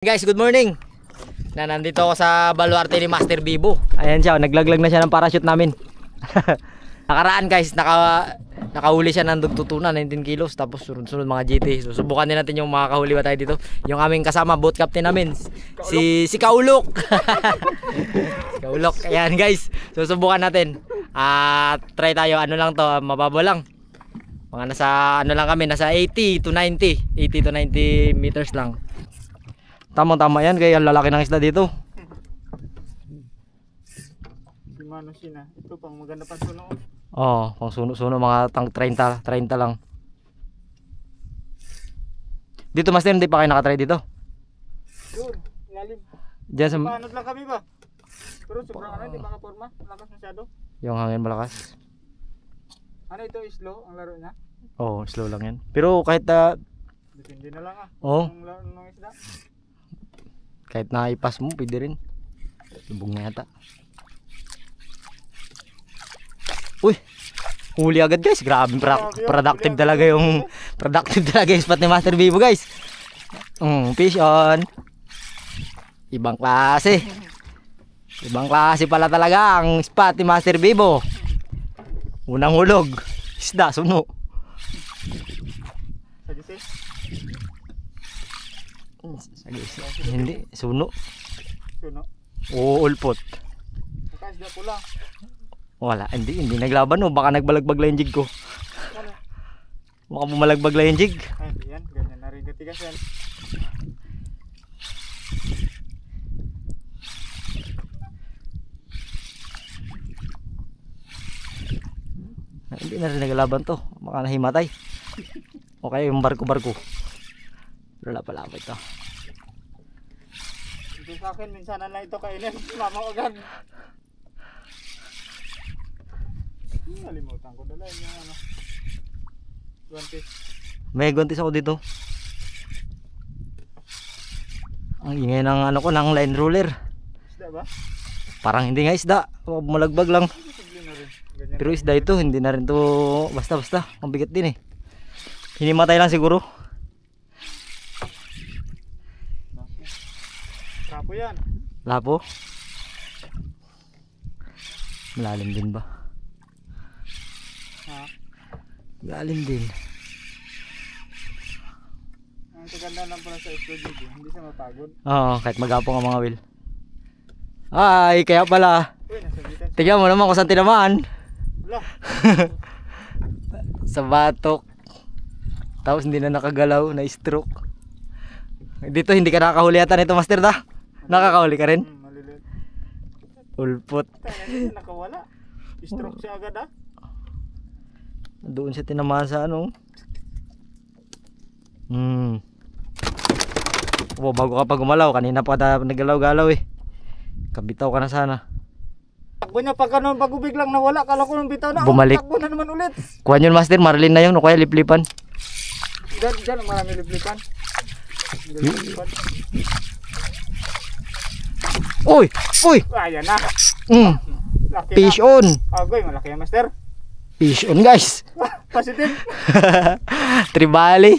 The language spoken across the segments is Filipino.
Guys, good morning. Nandito ako sa baluarte ni Master Bibo. Ayan siya, naglaglag na siya ng parachute namin. Nakaraan guys, nakahuli siya ng dugtutunan 19 kilos. Tapos sunod mga GT. Susubukan din natin yung makakahuli ba tayo dito. Yung aming kasama, boat captain namin, si Kaulok. Si Kaulok. Ayan guys, susubukan natin. Try tayo, ano lang to, mababa lang. Mga nasa ano lang kami, nasa 80 to 90 meters lang. Tama yan, kaya ang lalaki ng isda dito. Si Mano Sina, ito pang maganda pang suno. Oh, pang suno mga 30 lang. Dito Master, hindi pa kayo nakatry dito? Doon, lalim. Diyan sa Paanod lang kami ba? Pero sobrang ano, hindi makaporma, malakas masyado. yung hangin malakas. Ano ito, slow ang laro niya? Oh, slow lang yan. Pero kahit Depende na lang oh, ang laro ng isda. kahit naipas mo, pwede rin. Lubog na yata. Uy, huli agad guys. Grabe, productive talaga yung spot ni Master Bibo guys. Fish on. Ibang klase. Ibang klase pala talaga ang spot ni Master Bibo. Unang hulog, isda, suno. Hindi, suno. Suno. Oo, ulpot. Nakasda ko lang. Wala, hindi naglaban o baka nagbalagbag lang yung jig ko. Baka bumalagbag lang yung jig. Ay, yan, ganyan na rin katigas yan. Hindi na rin naglaban to, baka nahimatay. Okay, yung barko. Wala pala ako ito. Ito sa akin, minsan na lang ito kainin. Mama agad. Nalimutan ko dala yung ano. Guantes. May guantes ako dito. Ang ingay ng ano ko, ng line ruler. Isda ba? Parang hindi nga isda, malagbag lang. Pero isda ito, hindi na rin to basta. Ang bigat din eh. Hinimatay lang siguro. Lapo yan. Lapo? Malalim din ba? Ha? Malalim din. Ang kaganda lang pala sa explode, hindi siya mapagod. Oo, kahit magapong ang mga wheel. Ay, kaya pala. Uy, nasabitan. Tignan mo naman kung saan tinamaan. Wala. Sa batok. Tapos hindi na nakagalaw, na stroke. Dito hindi ka nakakahuli yata nito Master da? Nakakahuli ka rin? Maliliit. Ulpot. Tayo nakawala. Stroke siya agad Doon siya tinamaan sa ano. Oh, bago ka pa gumalaw, kanina pa nagalaw-galaw eh. Kabitaw ka na sana. Takbo niya pag ganun, pag biglang nawala, kala ko nung bitaw na. Bumalik. Takbo na naman ulit. Kuhan yun Master, Marlin na yun, o kaya liplipan. Diyan, marami liplipan. Uy! Ayan na. Laki Fish na. on! Agoy, malaki yan Master. Fish on guys! Positive. Tribali.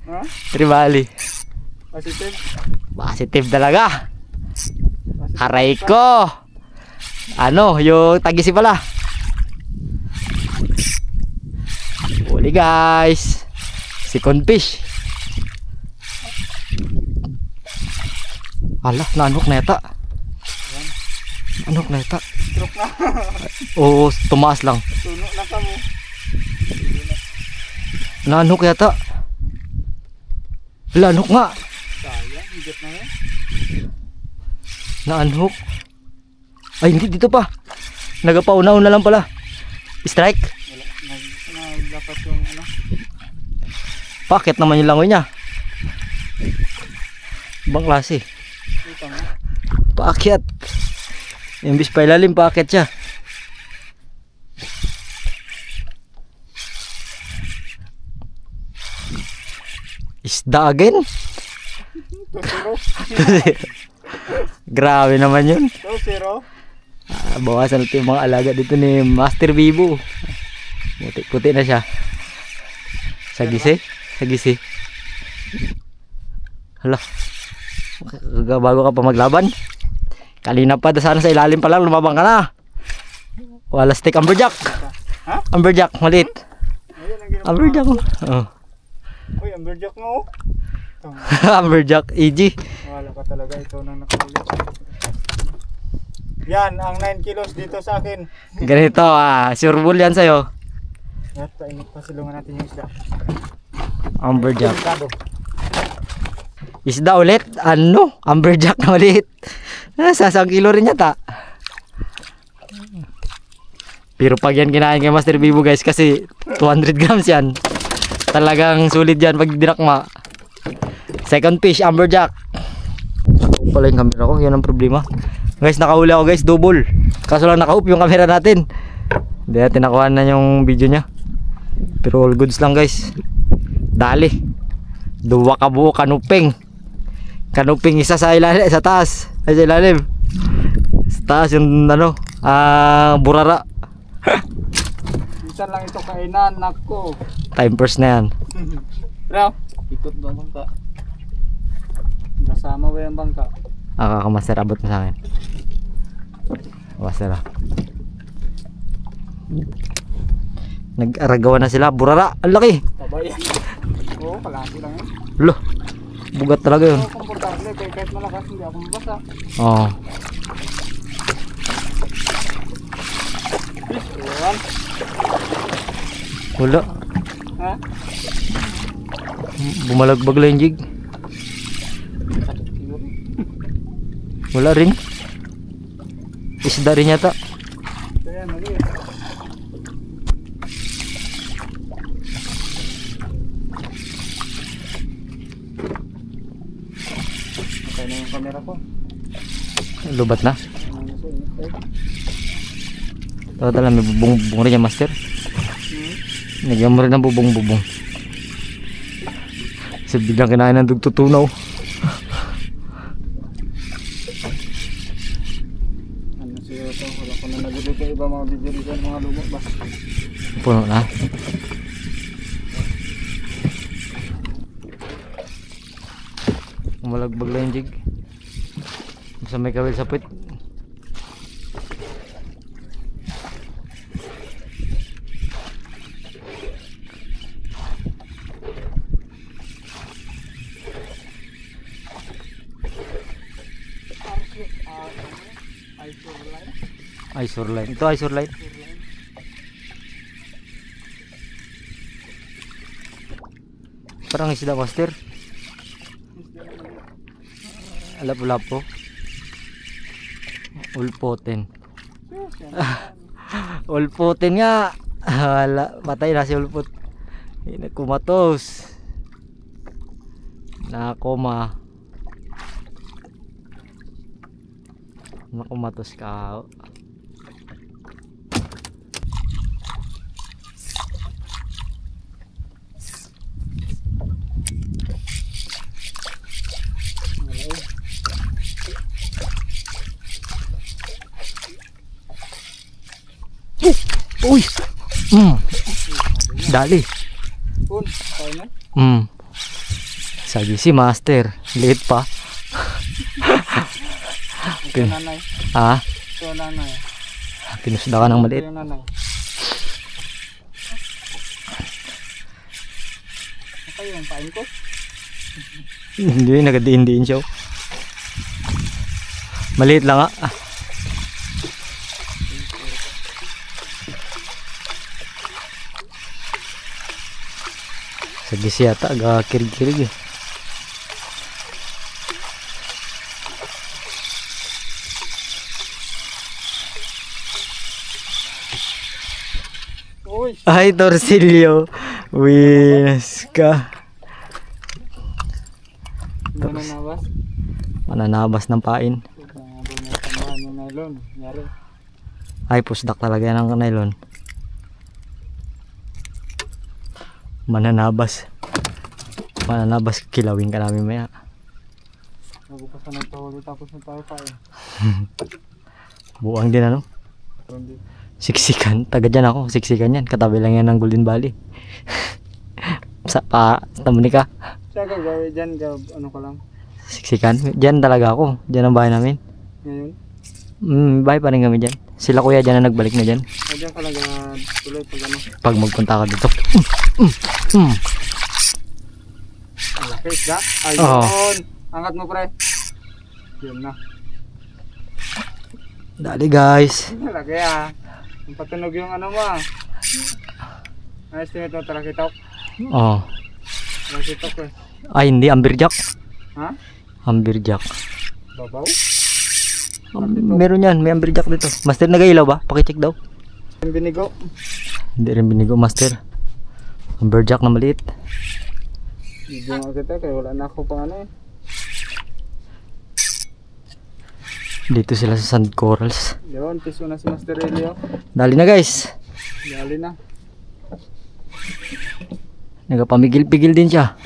Ha? Tribali. Positive. Positive talaga. Aray ko. Ano, yung tagisi pala. Huli guys. Second fish. Alah, nanok na yata. Nanok na yata. Stroke na. Oo, tumaas lang. Tuno na ka mo. Nanok yata. Lanok nga. Sayang, higit na yan. Naanhok. Ay, hindi dito pa. Nagapauna-una lang pala. Strike. Wala, naglapat yung ano. Pakit naman yung langoy niya. Ibang klase. Ito mo. Paakyat. Imbis pa ilalim, paakyat siya. Isda again? 2-0. Grabe naman yun. 2-0. Bawasan natin yung mga alaga dito ni Master Bibo. Puti na siya. Sagisi. Hala. Bago ka pa maglaban. Kanina pa sana sa ilalim pa lang lumabang ka na. Wala stick amberjack. Ha? Amberjack maliit. Ayun ang ginawa. Amberjack. Oh. Uy, amberjack mo. Amberjack EG. Wala ka talaga, ito nang nakahuli. Yan, ang 9 kilos dito sa akin. Ganito sure bull yan sa'yo. At painit pa silungan natin yung isda. Amberjack. Delikado. Isda ulit? Ano? Amberjack na ulit. Sa 1 kilo rin yata. Pero pag yan kinain kay Master Bibo guys, kasi 200 grams yan. Talagang sulit yan pag dinakma. Second fish, amberjack. Pala yung camera ko, yan ang problema. Guys, nakahuli ako guys, double. Kaso lang naka-off yung camera natin. Hindi natin nakuha na yung video nya. Pero all goods lang guys. Dali. Duwa ka buo, kanuping. Kanuping isa sa ilalim, sa taas. Ay sa ilalim. Sa taas yung ano, burara. Minsan lang ito kainan, nako. Time first na yan. Bro, ikot ba ang bangka? Kasama ba yung bangka? Kamaster, abot mo sa akin. Master nag-aragawa na sila, burara, ang laki. Tabay. Oo, kalaki lang yan. Lo, bugat talaga yun. Oo, komportable, kahit malakas hindi ako mabasa. Oo. Yan. Wala. Ha? Bumalagbag lang yung jig. Sakit siguro. Wala rin. Isda rin yata. Ito yan, mali. Okay na yung camera ko. Lubat na. Ano na siya, init tayo. Tala, may bubong-bubong rin yan, Master. Nagyan mo rin ng bubong-bubong. Kasi biglang kinain ng dugtutunaw. Ano siguro ito? Wala ko na nagulog ka iba mga video dito, mga lumot ba? Puno na. Umalagbag lang yung jig. Basta may kawil sa puwit. Isor line. Ito isor line. Parang isda, Master. Lapu-lapo. Ulpoten. Ulpoten nga. Wala, patay na si ulpot. Kumatos. Nakoma. Nakumatos ka. Uy. Dali. Pun, tayo na. Sagi si Master. Liit pa. Ito nanay. Ito nanay. Pinusda ka ng maliit. Ito yung nanay. Ito yung pain ko. Hindi, nagadiin-diin siya. Maliit lang nga. Sa gisi yata, kirig-kirig eh. Uy! Ay, Torsilyo. Winas ka. Mananabas. Mananabas ng pain. Tambahan yung nylon. Yari. Ay, pusdak talaga yan ang nylon. Mananabas. Mananabas, kilawin ka namin maya. Bago pa sa nagtawag tapos na tayo pa eh. Buang din ano? Hindi. Siksikan. Taga dyan ako. Siksikan yan. Katabi lang yan ng Golden Valley. Sa Tamunika. Siya gagawin dyan, ano ka lang. Mexican. Diyan talaga ako. Diyan ang bahay namin. Ngayon? Bahay pa rin kami dyan. Sila kuya dyan na nagbalik na dyan. Diyan ka lang tuloy pag ano. Pag magpunta ka dito. Malaki isda. Ayun. Angat mo pre. Yun na. Dali guys. Malaki Ang patunog yung ano mo Na-estimate mo talakitok? Oh. Talakitok eh. Ay hindi, amberjack. Ha? Amberjack. Babaw? Meron yan, may amberjack dito. Master, nag-ailaw ba? Pakicheck daw. Yung binigo. Hindi rin binigo, master. Amberjack na maliit. Hindi nga kita kaya wala na ako pang ano eh. Dito sila sa sand corals. Yun, piso na si Master Elio. Dali na guys. Dali na. Nagapamigil-pigil din siya.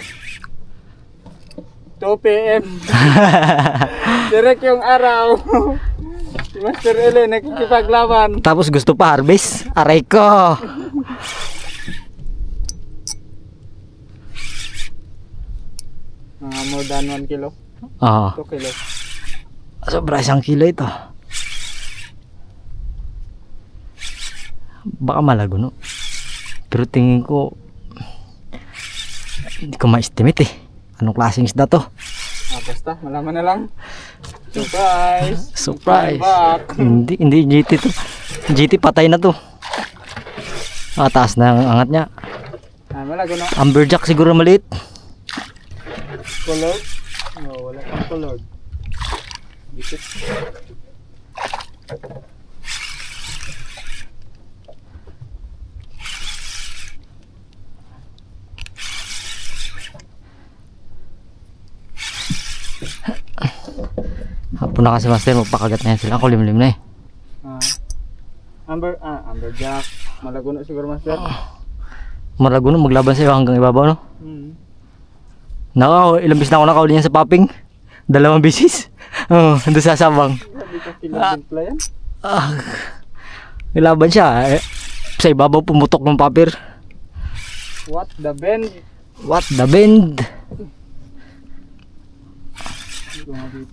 2 PM. Direct yung araw. Si Master Elio nakikipaglaban. Tapos gusto pa harvest. Aray ko. More than 1 kilo. Oo. 2 kilo. Sobra 1 kilo ito. Baka malago no. Pero tingin ko hindi ko ma-estimate eh. Anong klaseng isda to? Basta malaman na lang. Surprise. Surprise. Back. Hindi GT to. GT patay na to. Taas na ang angat niya. Malago no. Amberjack siguro maliit. Colored? No, wala pang colored. Dikit. Hapon na kasi master, magpakagat na yan sila. Ako limlim na eh. Amberjack. Malago na siguro Master. Malago na, maglaban sa'yo hanggang ibabaw no? Ilang bis na ako nakahuli niyan sa popping. 2 bisis. Oo, doon sa Sabang. Grabe ka pinagdimpla yan. Nilaban siya. Sa ibabaw pumutok ng papir. What the bend? What the bend?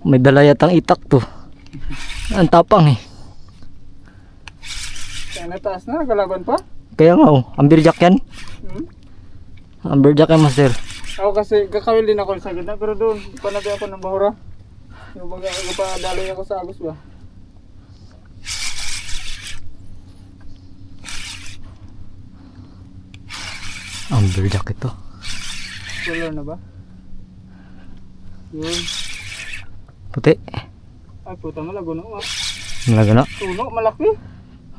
May dala yatang itak to. Ang tapang eh. Kaya nataas na, kalaban pa? Kaya nga amberjack yan. Amberjack yan master. Ako kasi kakawil din ako sa gitna pero doon panabi ako ng bahura. Yung baga pa daloy ako sa Agos ba? Amberjack ito. Color na ba? Yun. Puti. Ay puta malago na Malago na. Suno malaki.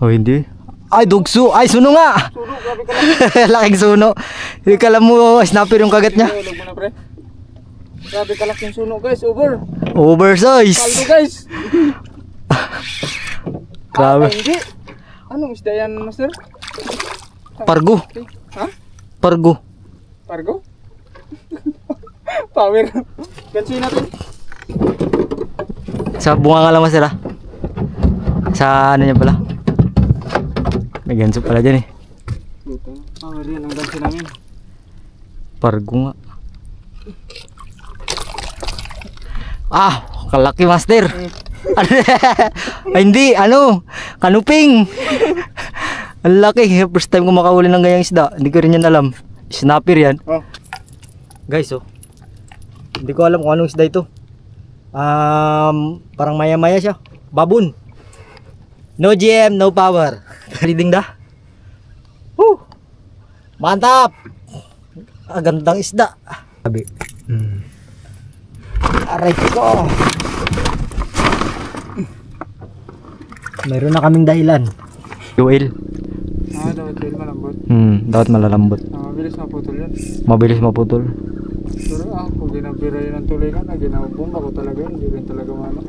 Oh hindi. Ay dugso. Ay suno nga. Suno grabe ka lang. Laking suno. Hindi ka alam mo snapper yung kagat niya. Ilog mo na pre. Grabe ka laking suno guys. Oversize. Kaldo guys. Grabe. Hindi. Anong isda yan Master? Pargo. Ha? Pargo. Pargo? Power. Gansi natin. Sa bunga nga lang master ah. Sa ano niya pala. May ganso pala dyan eh. Power yan ang gansi namin. Pargo nga. Kalaki master. Ay hindi, kanuping. Ang laki. First time ko makahuli ng ganyang isda. Hindi ko rin yan alam. Snapper yan. Guys hindi ko alam kung anong isda ito. Parang maya-maya siya. Babon. No GM, no power. Reading da. Mantap. Gandang isda. Sabi. Aray ko. Mayroon na kaming dahilan. Yuil. Dapat tayo malambot. Dapat malalambot. Mabilis maputol yan. Mabilis maputol. Pero kung ginabira yun ang tulingan, ginabumba ko talaga yun, hindi rin talaga mano.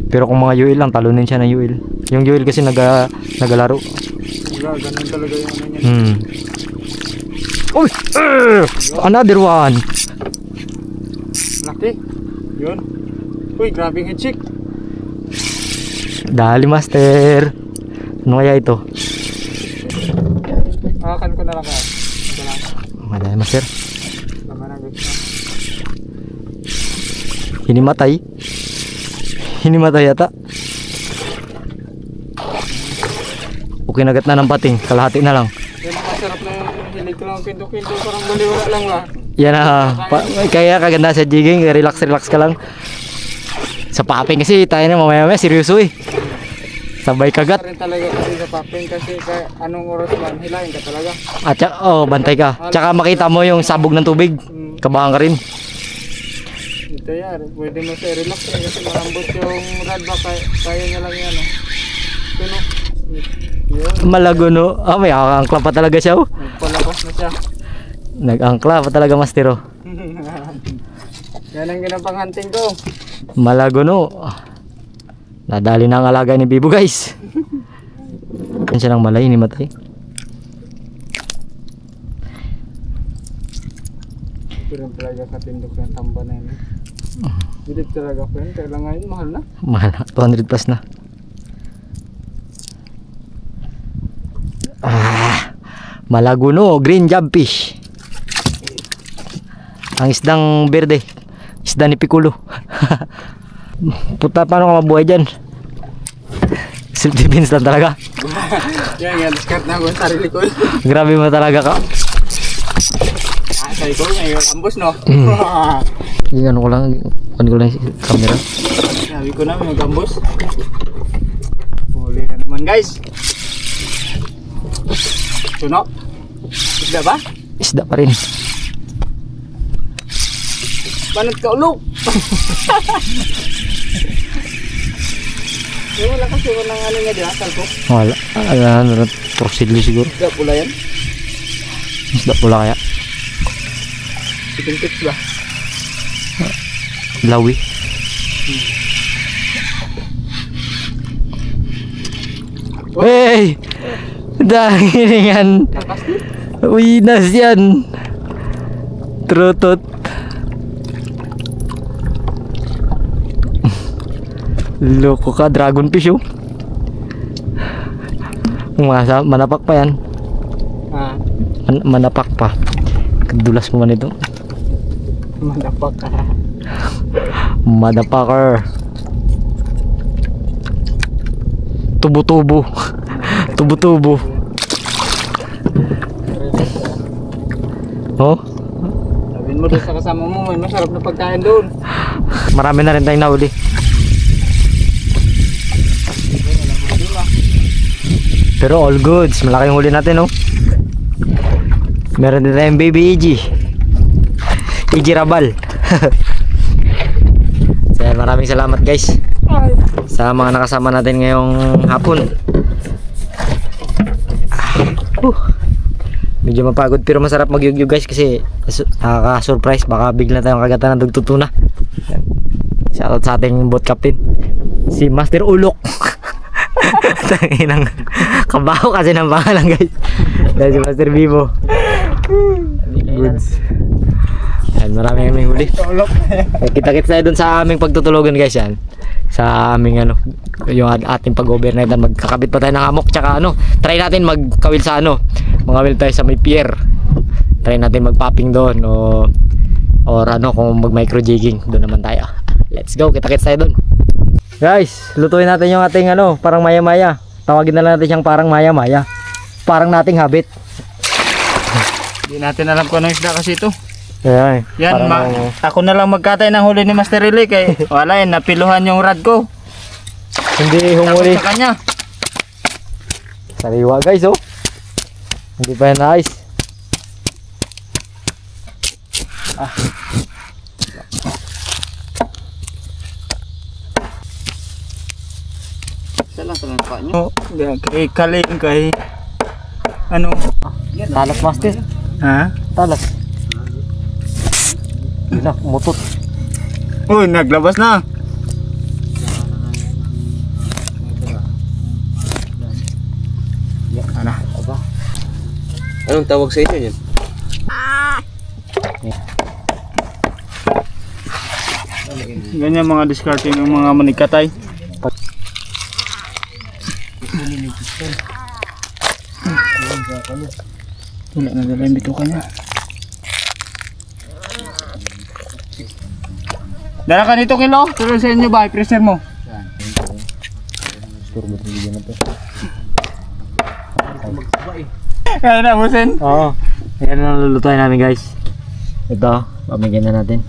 Pero kung mga yuil lang, talunin siya ng yuil. Yung yuil kasi nagalaro. Wala, ganun talaga yung ano niya. Uy! Another one! Laki. Yun. Uy, grabe nga chick. Dali master. Ano kaya ito? Akakan ko na lang kaya. Ito lang. Madali master. Laman ang gusto. Hinimatay. Hinimatay yata. Okay, nagat na ng pating. Kalahati na lang. Yan ang masarap na yung hilig ko lang pinto-pinto. Parang baliwala lang ba? Yan na. Kaya kaganda sa jigging. Relax ka lang. Sa paping kasi tayo na mamaya seryoso eh. Sabay kagat. Rin talaga kasi sa paping kasi anong oras man hilahin ka talaga. At bantay ka. Tsaka makita mo yung sabog ng tubig. Kabahan ka rin. Ito yan, pwede mo siya relax eh, kasi malambot yung rod ba, kaya niya lang yan. Tuno. Yun. Malago no. May angkla pa talaga siya. Nagpalabas na siya. Nag-angkla pa talaga master. Yan ang ginapang-hunting ko. Malago no. Nadali na ang alaga ni Bibo guys. Yan siya ng malay ni Matay. Pero talaga katindok yung tamba na yun. Bilip talaga po yun, kailangan ngayon mahal na. Mahal na. 200 plus na. Malago no. Green job fish. Ang isdang berde. Isda ni Piccolo. Puta, paano ka mabuhay dyan? Self defense lang talaga. Yan, discard na ako sa sarili ko. Grabe mo talaga ka. Sabi ko, ngayon ambos no. Yung ano ko lang yung camera. Sabi ko na, mag-ambos. Huli na naman guys. Tuno. Isda ba? Isda pa rin. Panat ka ulog. Wala kasi walang ano nga dyan, salpo. Wala. Ano, torsilyo siguro. Isda pula yan. Isda pula kaya. Chicken tips ba? Lawi. Hey! Dahilingan. Winas yan. Trutot. Loko ka, dragon fish oh. Manapak pa yan. Manapak pa. Kadulas mo man ito. Manapak ka. Motherfucker. Tubo-tubo. Tubo-tubo. Oh? Sabihin mo doon sa kasama mo, may masarap na pagkain doon. Marami na rin tayong nahuli. Pero all goods. Malaking huli natin oh. Meron din tayong baby EG. EG Rabal. So, maraming salamat guys sa mga nakasama natin ngayong hapon. Medyo mapagod pero masarap magyugyug guys kasi nakaka-surprise, baka bigla tayong kagatan ng dugtutuna. Shoutout sa ating boat captain si Master Ulok. Tanginang kabaho kasi ng pangalan guys. Dahil si Master Bibo. Goods. Yan, marami kaming huli. Kita-kits tayo dun sa aming pagtutulogan guys yan. Sa aming ano, yung ating pag-overnight. Magkakabit pa tayo ng hammock. Tsaka ano, try natin magkawil sa ano. Magkawil tayo sa may pier. Try natin mag-popping doon. Or ano, kung mag-micro jigging. Doon naman tayo. Let's go, kita-kits tayo dun. Guys, lutuin natin yung ating ano, parang maya-maya. Tawagin na lang natin siyang parang maya-maya. Parang nating habit. Hindi natin alam kung anong isda kasi ito. Ayan, yan, ako na lang magkatay ng huli ni Master Riley kay wala yan, napiluhan yung rod ko. Hindi humuli. Sa kanya. Sariwa guys oh. Hindi pa yan nice. Isa lang sa mga pa nyo. Kay kaling kay ano? Talas master. Ha? Talas. Yun na, umutot. Uy, naglabas na. Ano? Anong tawag sa inyo yan? Ganyan mga discarding ng mga manikatay. Wala na dala yung bituka niya. Dala ka nito kilo. Tuloy sa inyo ba? I-preser mo. Kaya na, busin. Oo. Ayan ang lulutuin namin guys. Ito, pamigyan na natin.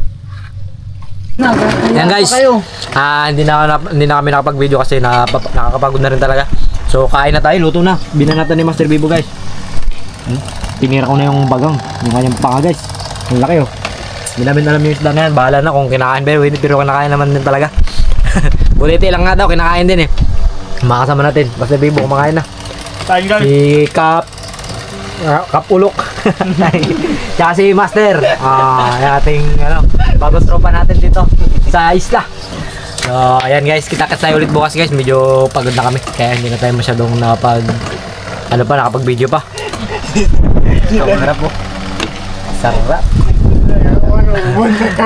Yan guys. Hindi na kami nakapag-video kasi nakakapagod na rin talaga. So kain na tayo, luto na. Binanatan ni Master Bibo guys. Tinira ko na yung bagang, yung kanyang panga guys. Ang laki oh. Hindi namin alam yung isda na yan. Bahala na kung kinakain pero kinakain naman din talaga. Buliti lang nga daw, kinakain din eh. Makasama natin. Master Bibo kumakain na. Tayo guys. Si Kapulok. Tsaka si Master. Yung ating bagong tropa natin dito sa isla. So ayan guys, kita-kits tayo ulit bukas guys. Medyo pagod na kami. Kaya hindi na tayo masyadong nakapag-video pa. Sarap po. Sarap.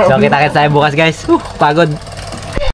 So kita-kits tayo bukas guys. Pagod.